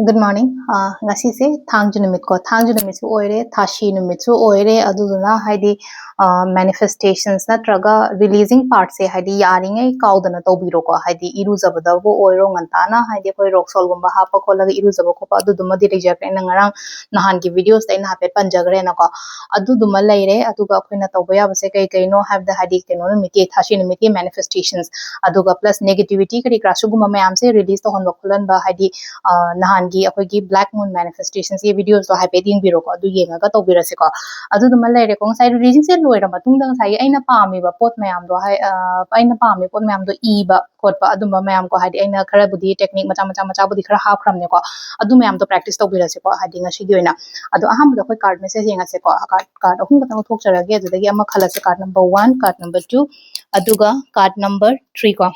Good morning. Ngasi se thangju numit ko thangju numit su oire thashi numit su oire aduduna haidi manifestations na traga releasing part se haidi yaring ai kaudana tobiro ko haidi iruzabada bo oiro ngantana haidi koi roxol gumba hapa ko laga iruzaba ko aduduma di reject na ngarang nahan ki videos tai na hape panjagre na ko aduduma leire aduga koina toboya base kai kai no have the haidi keno numit thashi numit manifestations aduga plus negativity kari krasuguma mayam se release to honba khulan ba haidi nahan gi akhoi gi black moon manifestations ye videos to hypeding biro ko adu yenga ga to birase ko adu dum lere ko sai releasing se loira matung dang sai aina paami ba pot mayam do hai aina paami pot mayam do e ba pot ba adu mayam ko hadi aina khara budi technique macha budi khara ha khram ne ko adu mayam to practice to birase ko hadi nga shi gi oina adu aham do khoi card message yenga se ko card ahum ka tang thok charage adu dagi amma khala se card number 1 card number 2 aduga card number 3 ko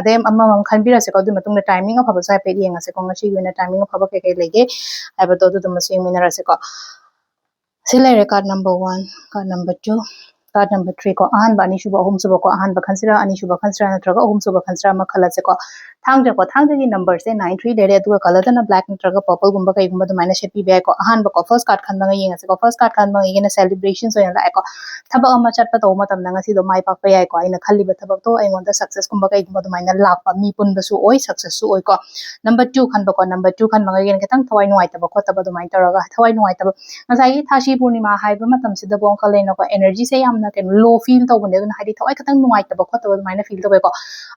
ade amma mam khan birase ko adu matung da timing of haba sai pe yenga se ko nga shi gi oina timing of haba ke lege haba to adu dum se mina rase ko selere card number 1 card number 2 card number 3 ko ahan ba ni shuba ahum suba ko ahan ba khansira ani shuba khansira natraga ahum suba khansira ma khala se ko thangja gi number se 93 dere adu color na black natraga purple gumba kai gumba dumai na shepi be ko ahan ba ko first card khan ba yenga se ko first card khan ba yena celebrations so yana ko thaba ama chat pa to matam na ngasi do mai pak pa yai ko aina khalli ba thabak to ai ngonda success gumba kai gumba dumai na lak pa mi pun ba su oi success su oi ko number 2 khan ba ko number 2 khan ba yena ketang thawai nuai ta ba ko taba dumai taraga thawai nuai ta ngasai thashi purnima haiba matam sida bong khalena ko energy se yamna ken low feel to bune na hadi thawai ketang nuai ta ba ko taba dumai na feel to ba ko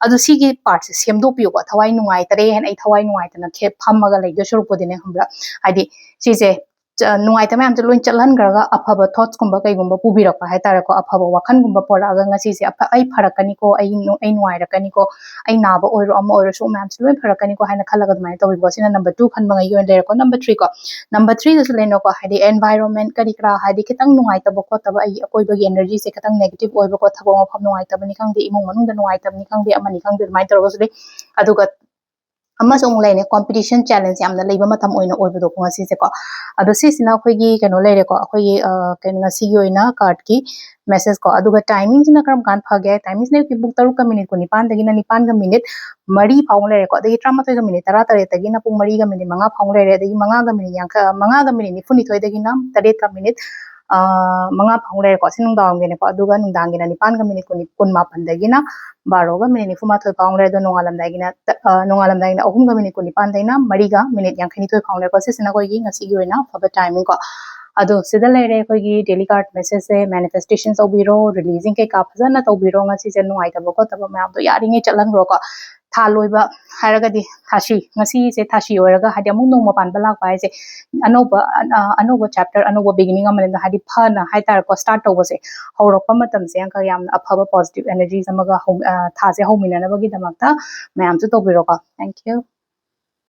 adu sigi part se semdo piyo ko thawai nuai tare hen ai thawai nuai ta na khe phammaga lai do shuru ko dine hambra hadi sise nuai ta mayam loin chalan garga afaba thoughts kumba kai gumba pubira pa haitara ko afaba wakhan gumba pora aga ngasi se ai pharakani ko ai nuai rakani ko ai naba oiro ama oiro so mayam loin pharakani ko haina khalaga dumai to bibo sina number 2 khan bangai yon le ko number 3 ko number 3 da sele no ko hadi environment kari kra hadi kitang nuai ta ba ko ta ba ai akoi bagi energy se kitang negative oi ba ko thabo ma pham nuai ta bani kang de imong manung da nuai ta bani kang de amani kang de mai to ro sele aduga amasong laine competition challenge yamna leiba matam oina oibodo ko ngasi se ko ado sisina khoi gi keno leire ko khoi ken ngasi gi oina card ki message ko aduga timing jina karam kan phage timing ne ki book 3 ka minute ko 9 dagi na 9 ka minute mari phaung leire ko dagi 13 ka minute 13 dagi na pung 3 ka minute 5 phaung leire dagi 5 ka minute 5 ka minute 92 dagi na 3 ka minute manga phaung leire ko sinung dawng ge ne ko aduga nung dang ge na 9 ka minute ko 19 dagi na 12 ga minute 93 phaung leire do nongalam dagi na ahum ga minute ko 9 dai na 3 ga minute 92 phaung leire ko sisina ko gi ngasi gi oina phaba timing ko ado sida leire ko gi daily card message se manifestations obiro releasing ke ka phajana to biro ngasi je nuai ta ko taba ma to yari nge chalang ro ko tha loiba haragadi thashi ngasi se thashi oraga hadi amung nong mapan balak pai se anoba chapter anoba beginning amane hadi phana haitar ko start to se horokpa matam se anka yam aphaba positive energies amaga tha se homina na bagi damakta mayam chu to biro ko thank you